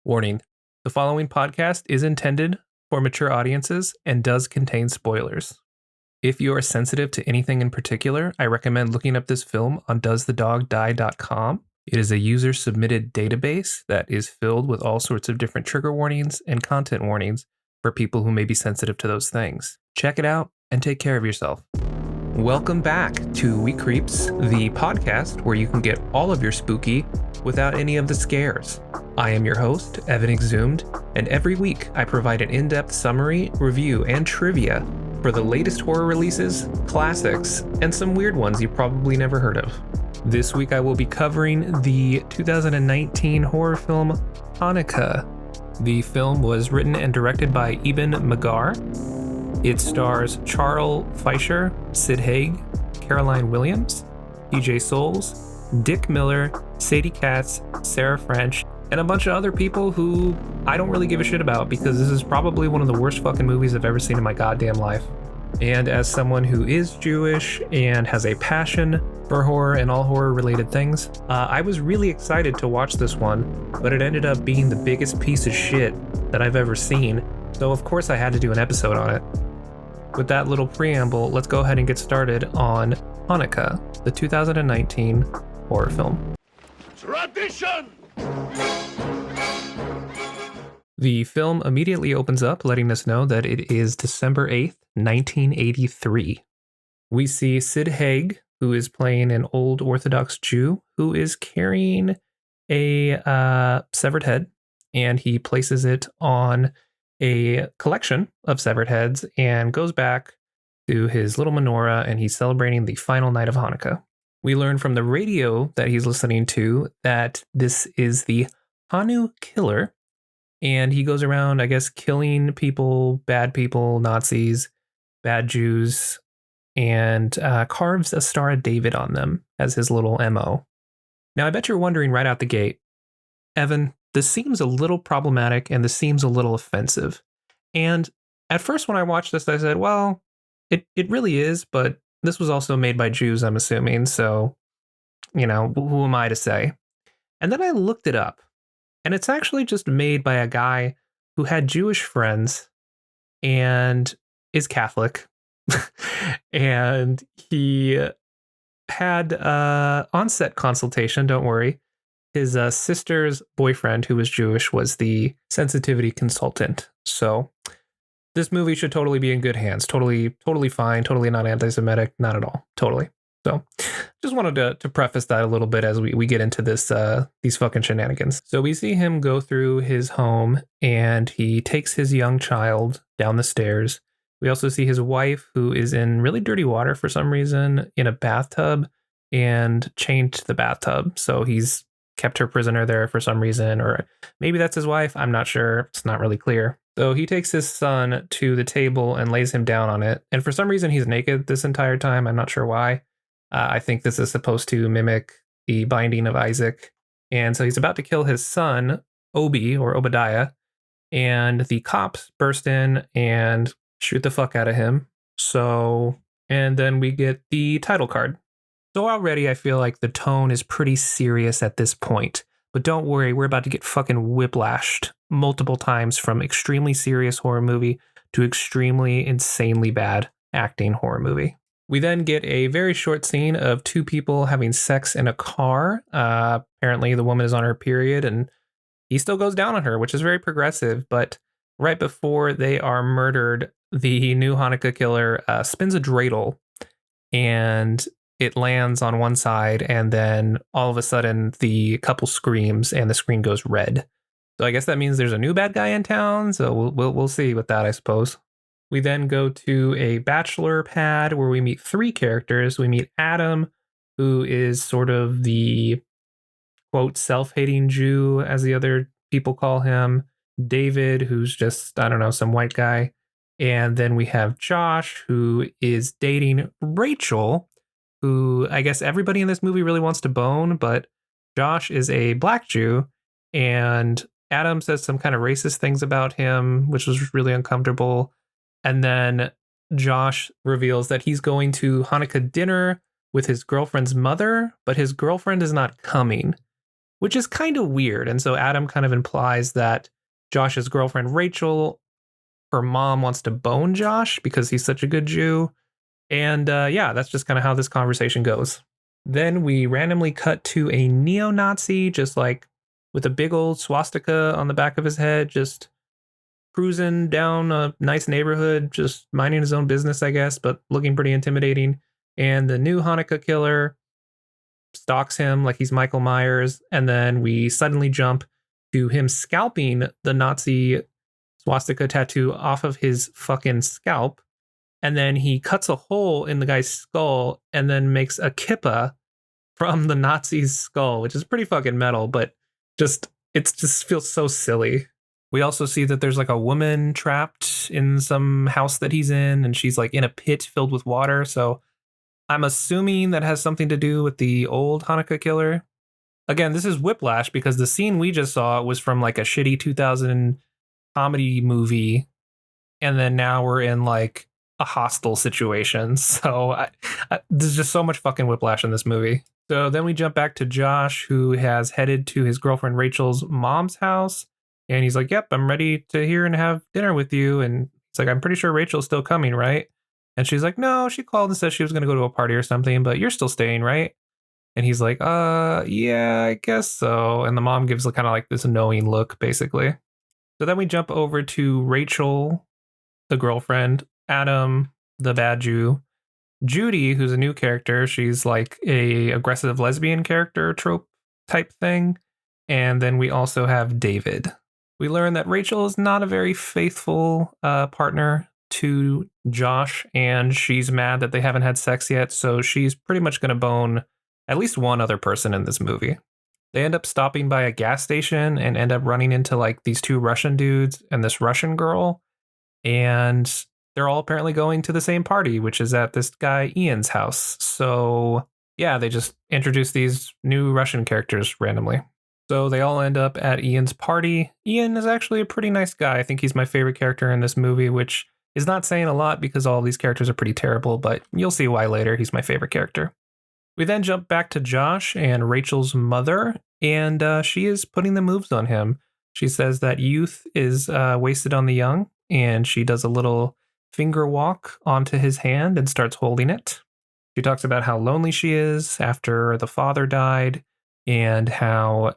Warning: the following podcast is intended for mature audiences and does contain spoilers. If you are sensitive to anything in particular, I recommend looking up this film on doesthedogdie.com. It is a user-submitted database that is filled with all sorts of different trigger warnings and content warnings for people who may be sensitive to those things. Check it out and take care of yourself. Welcome back to We Creeps, the podcast where you can get all of your spooky without any of the scares. I am your host, Evan Exhumed, and every week I provide an in-depth summary, review, and trivia for the latest horror releases, classics, and some weird ones you probably never heard of. This week I will be covering the 2019 horror film Hanukkah. The film was written and directed by Eben Magar. It stars Charles Fleischer, Sid Haig, Caroline Williams, PJ Souls, Dick Miller, Sadie Katz, Sarah French, and a bunch of other people who I don't really give a shit about because this is probably one of the worst fucking movies I've ever seen in my goddamn life. And as someone who is Jewish and has a passion for horror and all horror related things, I was really excited to watch this one, but it ended up being the biggest piece of shit that I've ever seen. So of course I had to do an episode on it. With that little preamble, let's go ahead and get started on Hanukkah, the 2019 horror film. Tradition! The film immediately opens up, letting us know that it is December 8th, 1983. We see Sid Haig, who is playing an old Orthodox Jew who is carrying a severed head, and he places it on a collection of severed heads and goes back to his little menorah, and he's celebrating the final night of Hanukkah. We learn from the radio that he's listening to that this is the Hanu killer, and he goes around, I guess, killing people, Nazis, bad Jews, and carves a Star of David on them as his little MO. Now, I bet you're wondering right out the gate, Evan, this seems a little problematic and this seems a little offensive. And at first when I watched this, I said, well, it really is, but this was also made by Jews, I'm assuming. So, who am I to say? And then I looked it up, and it's actually just made by a guy who had Jewish friends and is Catholic. And he had on-set consultation, don't worry. His sister's boyfriend, who was Jewish, was the sensitivity consultant. So this movie should totally be in good hands. Totally fine. Totally not anti-Semitic. Not at all. Totally. So just wanted to preface that a little bit as we get into this these fucking shenanigans. So we see him go through his home, and he takes his young child down the stairs. We also see his wife, who is in really dirty water for some reason, in a bathtub, and chained to the bathtub. So he's kept her prisoner there for some reason, or maybe that's his wife. I'm not sure. It's not really clear. So he takes his son to the table and lays him down on it. And for some reason, he's naked this entire time. I'm not sure why. I think this is supposed to mimic the binding of Isaac. And so he's about to kill his son, Obi, or Obadiah. And the cops burst in and shoot the fuck out of him. And then we get the title card. So already I feel like the tone is pretty serious at this point. But don't worry, we're about to get fucking whiplashed multiple times from extremely serious horror movie to extremely insanely bad acting horror movie. We then get a very short scene of two people having sex in a car. Apparently the woman is on her period and he still goes down on her, which is very progressive. But right before they are murdered, the new Hanukkah killer spins a dreidel, and it lands on one side, and then all of a sudden the couple screams and the screen goes red. So I guess that means there's a new bad guy in town. So we'll see with that, I suppose. We then go to a bachelor pad where we meet three characters. We meet Adam, who is sort of the quote self-hating Jew, as the other people call him. David, who's just, I don't know, some white guy. And then we have Josh, who is dating Rachel, who I guess everybody in this movie really wants to bone, but Josh is a black Jew, and Adam says some kind of racist things about him, which was really uncomfortable. And then Josh reveals that he's going to Hanukkah dinner with his girlfriend's mother, but his girlfriend is not coming. which is kind of weird. And so Adam kind of implies that Josh's girlfriend, Rachel, her mom wants to bone Josh because he's such a good Jew. And yeah, that's just kind of how this conversation goes. Then we randomly cut to a neo-Nazi, just like with a big old swastika on the back of his head, just cruising down a nice neighborhood, just minding his own business, I guess, but looking pretty intimidating. And the new Hanukkah killer stalks him like he's Michael Myers. And then we suddenly jump to him scalping the Nazi swastika tattoo off of his fucking scalp. And then he cuts a hole in the guy's skull and then makes a kippa from the Nazi's skull, which is pretty fucking metal, but it just feels so silly. We also see that there's like a woman trapped in some house that he's in, and she's like in a pit filled with water. So I'm assuming that has something to do with the old Hanukkah killer. Again, this is whiplash because the scene we just saw was from like a shitty 2000 comedy movie. And then now we're in like a hostile situation. So there's just so much fucking whiplash in this movie. So then we jump back to Josh, who has headed to his girlfriend Rachel's mom's house. And he's like, yep, I'm ready to hear and have dinner with you. And he's like, I'm pretty sure Rachel's still coming, right? And she's like, no, she called and said she was going to go to a party or something, but you're still staying, right? And he's like, yeah, I guess so. And the mom gives kind of like this knowing look, basically. So then we jump over to Rachel, the girlfriend, Adam, the bad Jew, Judy, who's a new character. She's like a aggressive lesbian character trope type thing. And then we also have David. We learn that Rachel is not a very faithful partner to Josh, and she's mad that they haven't had sex yet. So she's pretty much going to bone at least one other person in this movie. They end up stopping by a gas station and end up running into like these two Russian dudes and this Russian girl. And they're all apparently going to the same party, which is at this guy Ian's house. So yeah, they just introduce these new Russian characters randomly. So they all end up at Ian's party. Ian is actually a pretty nice guy. I think he's my favorite character in this movie, which is not saying a lot because all these characters are pretty terrible, but you'll see why later. He's my favorite character. We then jump back to Josh and Rachel's mother, and she is putting the moves on him. She says that youth is wasted on the young, and she does a little finger walk onto his hand and starts holding it. She talks about how lonely she is after the father died and how,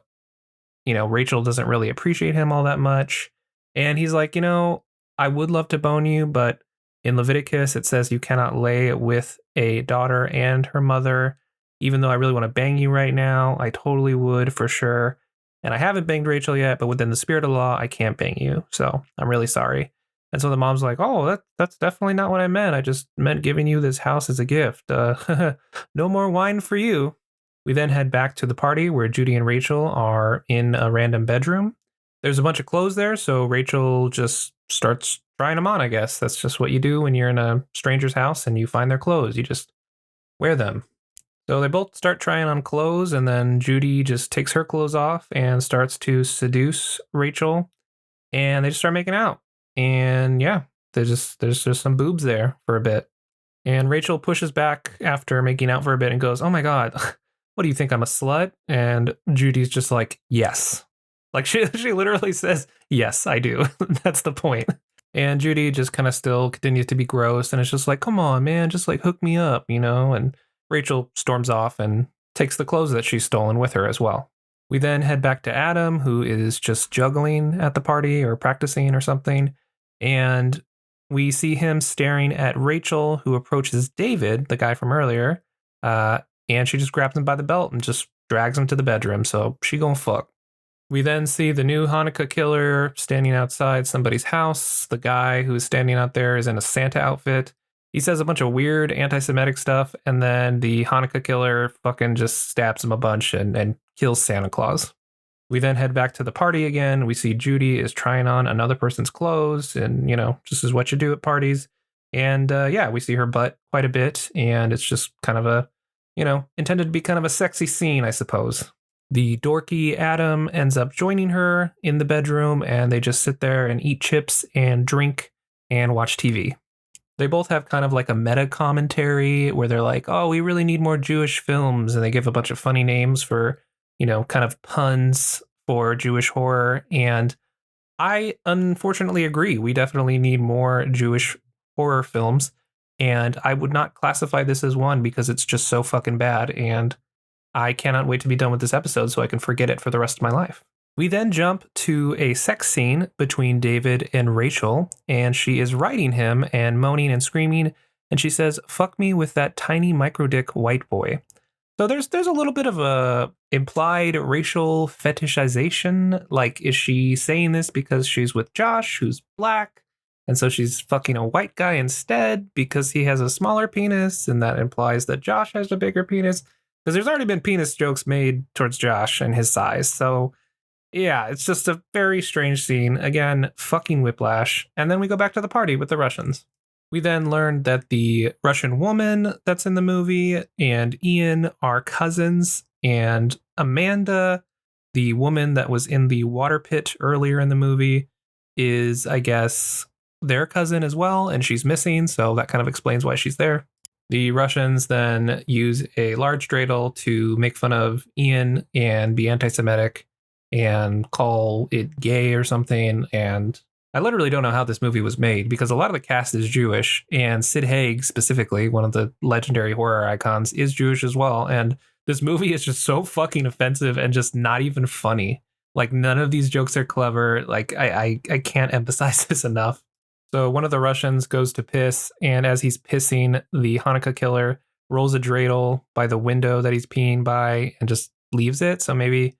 Rachel doesn't really appreciate him all that much. And he's like, I would love to bone you, but in Leviticus, it says you cannot lay with a daughter and her mother. Even though I really want to bang you right now, I totally would for sure. And I haven't banged Rachel yet, but within the spirit of the law, I can't bang you. So I'm really sorry. And so the mom's like, oh, that's definitely not what I meant. I just meant giving you this house as a gift. No more wine for you. We then head back to the party where Judy and Rachel are in a random bedroom. There's a bunch of clothes there, so Rachel just starts trying them on, I guess. That's just what you do when you're in a stranger's house and you find their clothes. You just wear them. So they both start trying on clothes, and then Judy just takes her clothes off and starts to seduce Rachel, and they just start making out. And yeah, there's just some boobs there for a bit. And Rachel pushes back after making out for a bit and goes, oh my God, what do you think, I'm a slut? And Judy's just like, yes. Like she literally says, yes, I do. That's the point. And Judy just kind of still continues to be gross. And it's just like, come on, man, just like hook me up, And Rachel storms off and takes the clothes that she's stolen with her as well. We then head back to Adam, who is just juggling at the party or practicing or something. And we see him staring at Rachel, who approaches David, the guy from earlier. And she just grabs him by the belt and just drags him to the bedroom. So she gonna fuck. We then see the new Hanukkah killer standing outside somebody's house. The guy who is standing out there is in a Santa outfit. He says a bunch of weird anti-Semitic stuff, and then the Hanukkah killer fucking just stabs him a bunch and kills Santa Claus. We then head back to the party again. We see Judy is trying on another person's clothes, and, just is what you do at parties. And yeah, we see her butt quite a bit, and it's just kind of a, intended to be kind of a sexy scene, I suppose. The dorky Adam ends up joining her in the bedroom, and they just sit there and eat chips and drink and watch TV. They both have kind of like a meta commentary where they're like, oh, we really need more Jewish films. And they give a bunch of funny names for, kind of puns for Jewish horror. And I unfortunately agree. We definitely need more Jewish horror films. And I would not classify this as one because it's just so fucking bad. And I cannot wait to be done with this episode so I can forget it for the rest of my life. We then jump to a sex scene between David and Rachel, and she is riding him and moaning and screaming, and she says, "Fuck me with that tiny micro dick white boy." So there's a little bit of a implied racial fetishization. Like, is she saying this because she's with Josh, who's black, and so she's fucking a white guy instead because he has a smaller penis, and that implies that Josh has a bigger penis? Because there's already been penis jokes made towards Josh and his size. So yeah, it's just a very strange scene. Again, fucking whiplash. And then we go back to the party with the Russians. We then learned that the Russian woman that's in the movie and Ian are cousins, and Amanda, the woman that was in the water pit earlier in the movie, is, I guess, their cousin as well, and she's missing, so that kind of explains why she's there. The Russians then use a large dreidel to make fun of Ian and be anti-Semitic and call it gay or something. And I literally don't know how this movie was made because a lot of the cast is Jewish, and Sid Haig specifically, one of the legendary horror icons, is Jewish as well. And this movie is just so fucking offensive and just not even funny. Like, none of these jokes are clever. Like, I can't emphasize this enough. So one of the Russians goes to piss, and as he's pissing, the Hanukkah killer rolls a dreidel by the window that he's peeing by and just leaves it. So maybe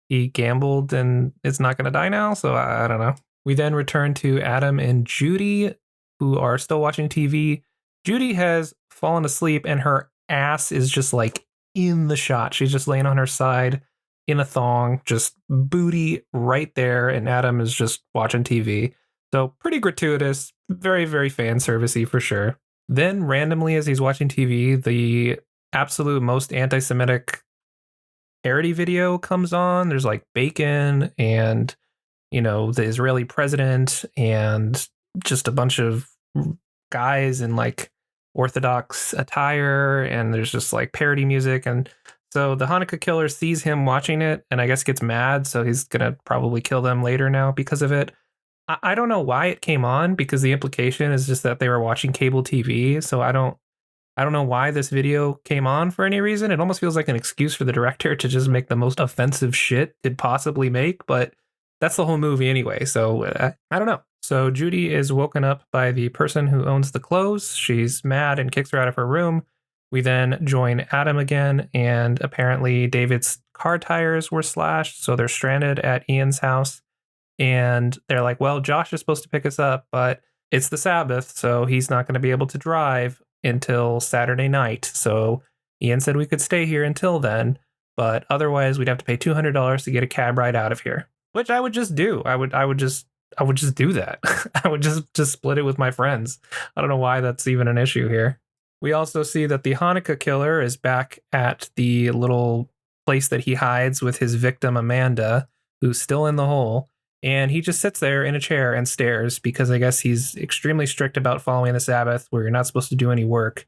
he gambled and it's not going to die now. So I don't know. We then return to Adam and Judy, who are still watching TV. Judy has fallen asleep and her ass is just like in the shot. She's just laying on her side in a thong, just booty right there. And Adam is just watching TV. So pretty gratuitous, very, very fan servicey for sure. Then randomly, as he's watching TV, the absolute most anti-Semitic parody video comes on. There's like bacon and, the Israeli president and just a bunch of guys in like Orthodox attire. And there's just like parody music. And so the Hanukkah killer sees him watching it and I guess gets mad. So he's going to probably kill them later now because of it. I don't know why it came on because the implication is just that they were watching cable TV. So I don't know why this video came on for any reason. It almost feels like an excuse for the director to just make the most offensive shit it possibly make, but that's the whole movie anyway. So I don't know. So Judy is woken up by the person who owns the clothes. She's mad and kicks her out of her room. We then join Adam again, and apparently David's car tires were slashed, so they're stranded at Ian's house. And they're like, well, Josh is supposed to pick us up, but it's the Sabbath, so he's not going to be able to drive until Saturday night. So Ian said we could stay here until then, but otherwise we'd have to pay $200 to get a cab ride out of here, which I would just do. I would just do that. I would just split it with my friends. I don't know why that's even an issue here. We also see that the Hanukkah killer is back at the little place that he hides with his victim, Amanda, who's still in the hole. And he just sits there in a chair and stares because I guess he's extremely strict about following the Sabbath where you're not supposed to do any work.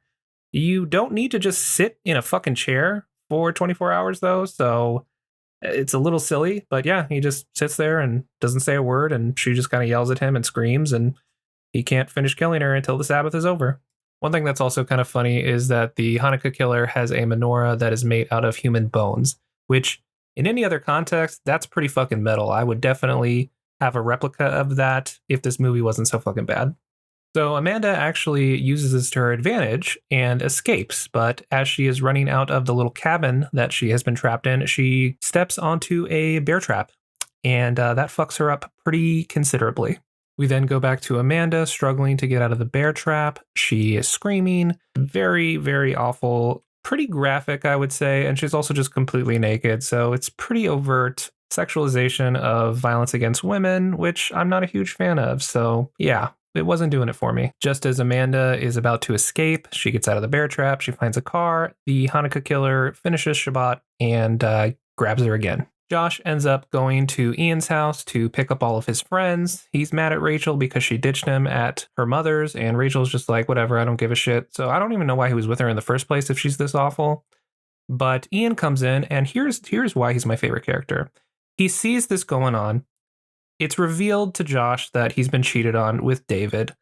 You don't need to just sit in a fucking chair for 24 hours, though. So it's a little silly. But yeah, he just sits there and doesn't say a word. And she just kind of yells at him and screams. And he can't finish killing her until the Sabbath is over. One thing that's also kind of funny is that the Hanukkah killer has a menorah that is made out of human bones, which in any other context, that's pretty fucking metal. I would definitely have a replica of that if this movie wasn't so fucking bad. So Amanda actually uses this to her advantage and escapes, but as she is running out of the little cabin that she has been trapped in, she steps onto a bear trap, and that fucks her up pretty considerably. We then go back to Amanda struggling to get out of the bear trap. She is screaming, very, very awful, pretty graphic, I would say, and she's also just completely naked, so it's pretty overt sexualization of violence against women, which I'm not a huge fan of, so yeah, it wasn't doing it for me. Just as Amanda is about to escape, she gets out of the bear trap, she finds a car, the Hanukkah killer finishes Shabbat and grabs her again. Josh ends up going to Ian's house to pick up all of his friends. He's mad at Rachel because she ditched him at her mother's, and Rachel's just like, whatever, I don't give a shit. So I don't even know why he was with her in the first place if she's this awful. But Ian comes in, and here's why he's my favorite character. He sees this going on. It's revealed to Josh that he's been cheated on with David.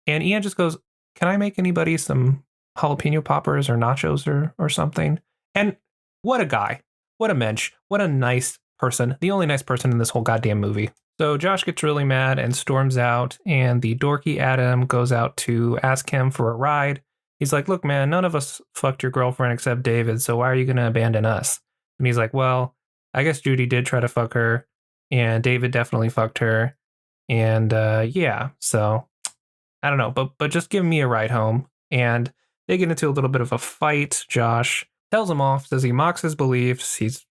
And Ian just goes, "Can I make anybody some jalapeno poppers or nachos or something?" And what a guy. What a mensch. What a nice person. The only nice person in this whole goddamn movie. So Josh gets really mad and storms out, and the dorky Adam goes out to ask him for a ride. He's like, "Look, man, none of us fucked your girlfriend except David, so why are you going to abandon us?" And he's like, "Well, I guess Judy did try to fuck her, and David definitely fucked her. And yeah, so I don't know, but just give me a ride home." And they get into a little bit of a fight. Josh tells him off, says he mocks his beliefs, he's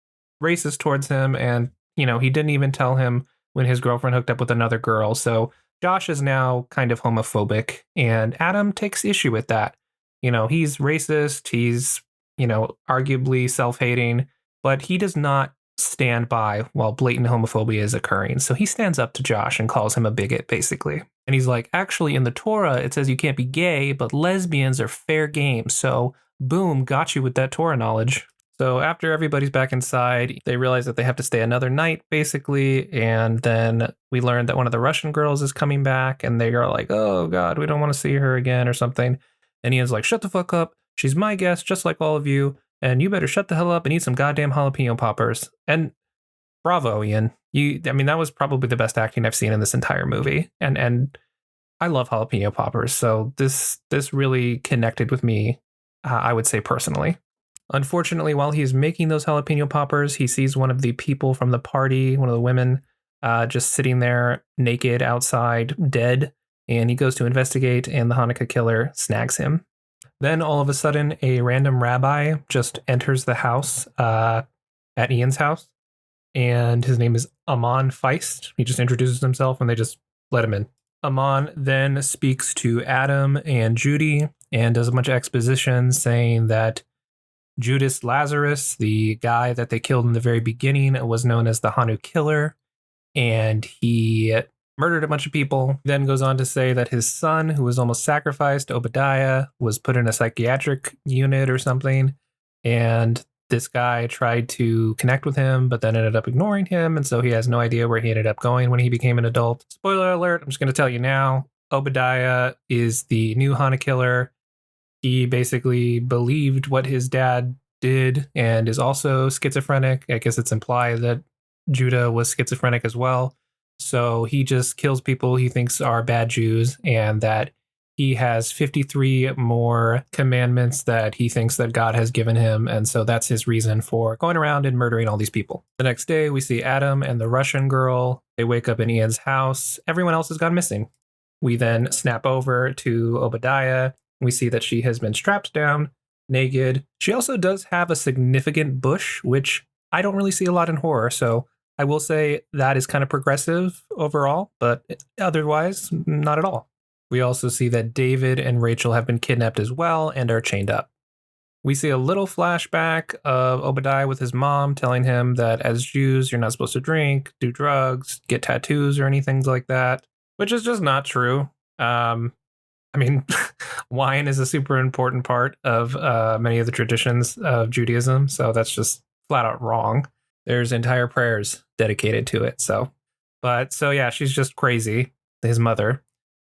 racist towards him, and he didn't even tell him when his girlfriend hooked up with another girl. So Josh is now kind of homophobic, and Adam takes issue with that. He's racist, he's arguably self-hating, but he does not stand by while blatant homophobia is occurring. So he stands up to Josh and calls him a bigot, basically. And he's like, "Actually, in the Torah, it says you can't be gay, but lesbians are fair game. So boom, got you with that Torah knowledge." So after everybody's back inside, they realize that they have to stay another night, basically. And then we learn that one of the Russian girls is coming back, and they are like, "Oh God, we don't want to see her again," or something. And Ian's like, "Shut the fuck up. She's my guest, just like all of you. And you better shut the hell up and eat some goddamn jalapeno poppers." And bravo, Ian. That was probably the best acting I've seen in this entire movie. And I love jalapeno poppers. So this really connected with me, I would say personally. Unfortunately, while he's making those jalapeno poppers, he sees one of the people from the party, one of the women, just sitting there naked outside, dead. And he goes to investigate, and the Hanukkah killer snags him. Then all of a sudden, a random rabbi just enters the house at Ian's house, and his name is Amon Feist. He just introduces himself, and they just let him in. Amon then speaks to Adam and Judy and does a bunch of exposition saying that Judas Lazarus, the guy that they killed in the very beginning, was known as the Hanukkah killer, and he murdered a bunch of people. Then goes on to say that his son, who was almost sacrificed, Obadiah, was put in a psychiatric unit or something, and this guy tried to connect with him, but then ended up ignoring him, and so he has no idea where he ended up going when he became an adult. Spoiler alert, I'm just going to tell you now, Obadiah is the new Hanukkah killer. He basically believed what his dad did and is also schizophrenic. I guess it's implied that Judah was schizophrenic as well. So he just kills people he thinks are bad Jews, and that he has 53 more commandments that he thinks that God has given him. And so that's his reason for going around and murdering all these people. The next day, we see Adam and the Russian girl. They wake up in Ian's house. Everyone else has gone missing. We then snap over to Obadiah. We see that she has been strapped down, naked. She also does have a significant bush, which I don't really see a lot in horror. So I will say that is kind of progressive overall, but otherwise, not at all. We also see that David and Rachel have been kidnapped as well and are chained up. We see a little flashback of Obadiah with his mom telling him that as Jews, you're not supposed to drink, do drugs, get tattoos or anything like that, which is just not true. Wine is a super important part of many of the traditions of Judaism, so that's just flat out wrong. There's entire prayers dedicated to it. So yeah, she's just crazy, his mother.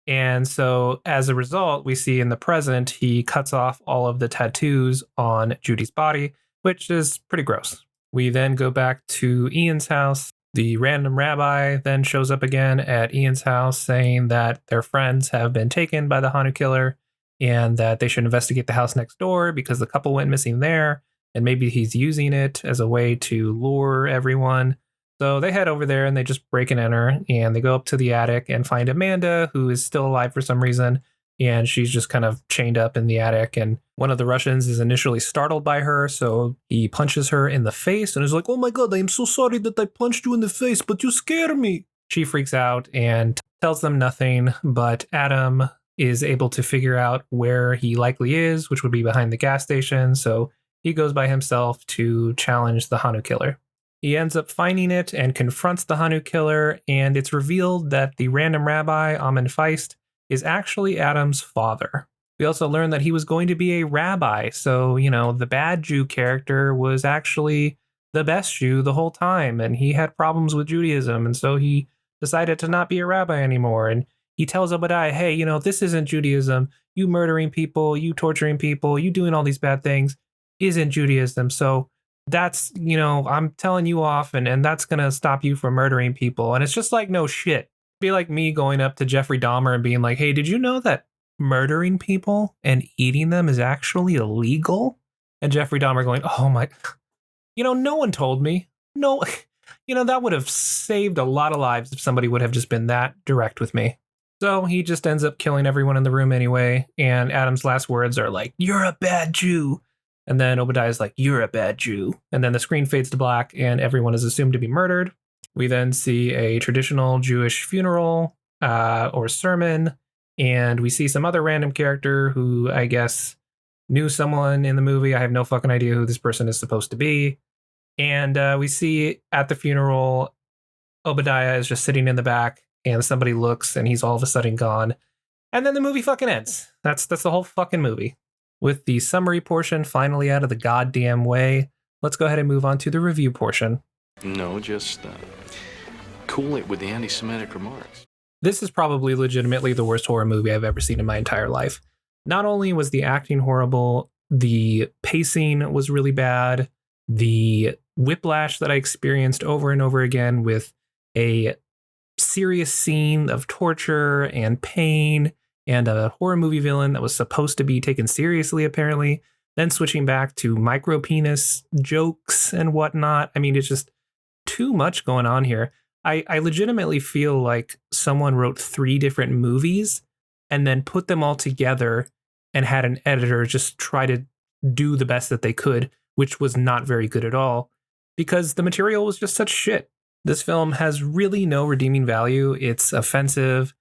And so as a result, we see in the present, he cuts off all of the tattoos on Judy's body, which is pretty gross. We then go back to Ian's house. The random rabbi then shows up again at Ian's house saying that their friends have been taken by the Hanukkah killer and that they should investigate the house next door because the couple went missing there, and maybe he's using it as a way to lure everyone. So they head over there and they just break and enter, and they go up to the attic and find Amanda, who is still alive for some reason, and she's just kind of chained up in the attic. And one of the Russians is initially startled by her, so he punches her in the face and is like, "Oh my God, I am so sorry that I punched you in the face, but you scare me." She freaks out and tells them nothing, but Adam is able to figure out where he likely is, which would be behind the gas station, so he goes by himself to challenge the Hanukkah killer. He ends up finding it and confronts the Hanukkah killer, and it's revealed that the random rabbi, Amon Feist, is actually Adam's father. We also learned that he was going to be a rabbi. So, the bad Jew character was actually the best Jew the whole time. And he had problems with Judaism. And so he decided to not be a rabbi anymore. And he tells Obadiah, hey, this isn't Judaism. You murdering people, you torturing people, you doing all these bad things isn't Judaism. So that's, I'm telling you off and that's going to stop you from murdering people. And it's just like, no shit. It'd be like me going up to Jeffrey Dahmer and being like, hey, did you know that murdering people and eating them is actually illegal? And Jeffrey Dahmer going, oh my, no one told me. No, that would have saved a lot of lives if somebody would have just been that direct with me. So he just ends up killing everyone in the room anyway. And Adam's last words are like, you're a bad Jew. And then Obadiah's like, you're a bad Jew. And then the screen fades to black and everyone is assumed to be murdered. We then see a traditional Jewish funeral or sermon. And we see some other random character who I guess knew someone in the movie. I have no fucking idea who this person is supposed to be. And we see at the funeral, Obadiah is just sitting in the back and somebody looks and he's all of a sudden gone. And then the movie fucking ends. That's the whole fucking movie. With the summary portion finally out of the goddamn way, let's go ahead and move on to the review portion. No, just cool it with the anti-Semitic remarks. This is probably legitimately the worst horror movie I've ever seen in my entire life. Not only was the acting horrible, the pacing was really bad, the whiplash that I experienced over and over again with a serious scene of torture and pain and a horror movie villain that was supposed to be taken seriously, apparently, then switching back to micro penis jokes and whatnot. I mean, it's just too much going on here. I legitimately feel like someone wrote 3 different movies and then put them all together and had an editor just try to do the best that they could, which was not very good at all because the material was just such shit. This film has really no redeeming value. It's offensive.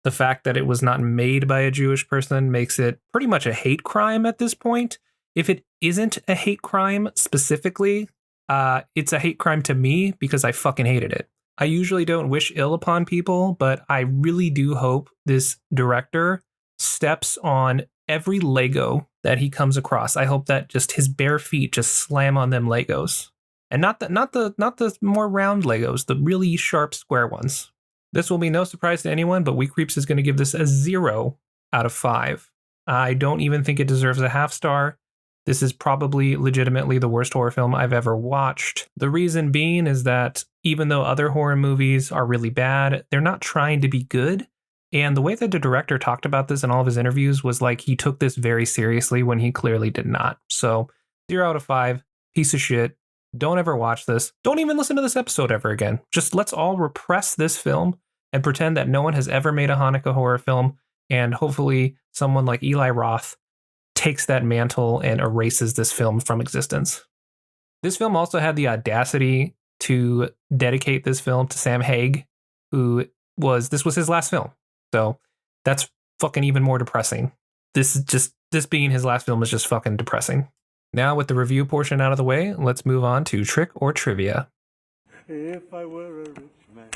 The fact that it was not made by a Jewish person makes it pretty much a hate crime at this point. If it isn't a hate crime specifically, it's a hate crime to me because I fucking hated it. I usually don't wish ill upon people, but I really do hope this director steps on every Lego that he comes across. I hope that just his bare feet just slam on them Legos. And not the more round Legos, the really sharp square ones. This will be no surprise to anyone, but We Creeps is going to give this a 0 out of 5. I don't even think it deserves a half star. This is probably legitimately the worst horror film I've ever watched. The reason being is that even though other horror movies are really bad, they're not trying to be good. And the way that the director talked about this in all of his interviews was like he took this very seriously when he clearly did not. So 0 out of 5, piece of shit. Don't ever watch this. Don't even listen to this episode ever again. Just let's all repress this film and pretend that no one has ever made a Hanukkah horror film. And hopefully someone like Eli Roth takes that mantle and erases this film from existence. This film also had the audacity to dedicate this film to Sam Haig, this was his last film. So that's fucking even more depressing. This being his last film is just fucking depressing. Now with the review portion out of the way, let's move on to Trick or Trivia. If I were a rich man.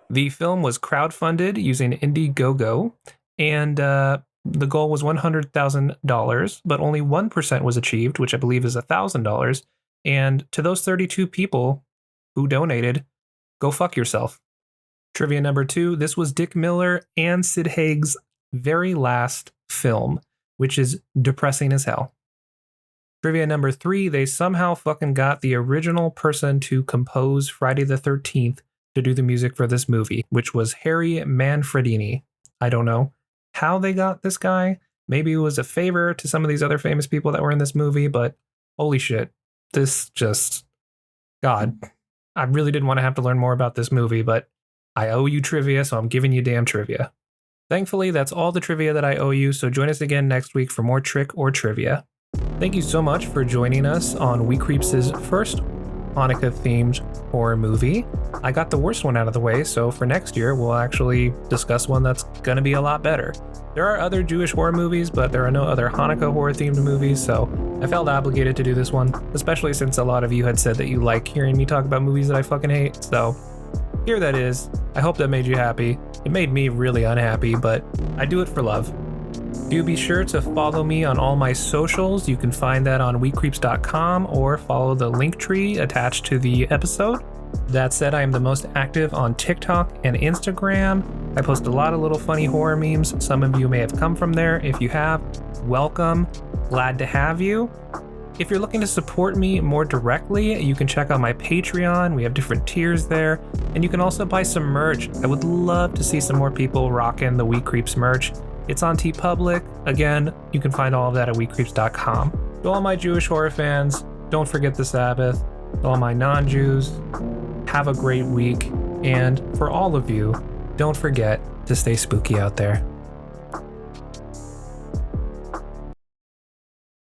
The film was crowdfunded using Indiegogo, and the goal was $100,000, but only 1% was achieved, which I believe is $1,000. And to those 32 people who donated, go fuck yourself. Trivia number 2, this was Dick Miller and Sid Haig's very last film, which is depressing as hell. Trivia number 3, they somehow fucking got the original person to compose Friday the 13th to do the music for this movie, which was Harry Manfredini. I don't know how they got this guy. Maybe it was a favor to some of these other famous people that were in this movie, but holy shit. God, I really didn't want to have to learn more about this movie, but I owe you trivia, so I'm giving you damn trivia. Thankfully, that's all the trivia that I owe you, so join us again next week for more Trick or Trivia. Thank you so much for joining us on We Creeps' first Hanukkah-themed horror movie. I got the worst one out of the way, so for next year, we'll actually discuss one that's gonna be a lot better. There are other Jewish horror movies, but there are no other Hanukkah horror-themed movies, so I felt obligated to do this one, especially since a lot of you had said that you like hearing me talk about movies that I fucking hate, so here that is. I hope that made you happy, It made me really unhappy, but I do it for love. Do be sure to follow me on all my socials. You can find that on weekcreeps.com or follow the link tree attached to the episode. That said, I am the most active on TikTok and Instagram. I post a lot of little funny horror memes. Some of you may have come from there. If you have, welcome. Glad to have you. If you're looking to support me more directly, you can check out my Patreon. We have different tiers there. And you can also buy some merch. I would love to see some more people rocking the We Creeps merch. It's on TeePublic. Again, you can find all of that at weekcreeps.com. To all my Jewish horror fans, don't forget the Sabbath. To all my non-Jews, have a great week. And for all of you, don't forget to stay spooky out there.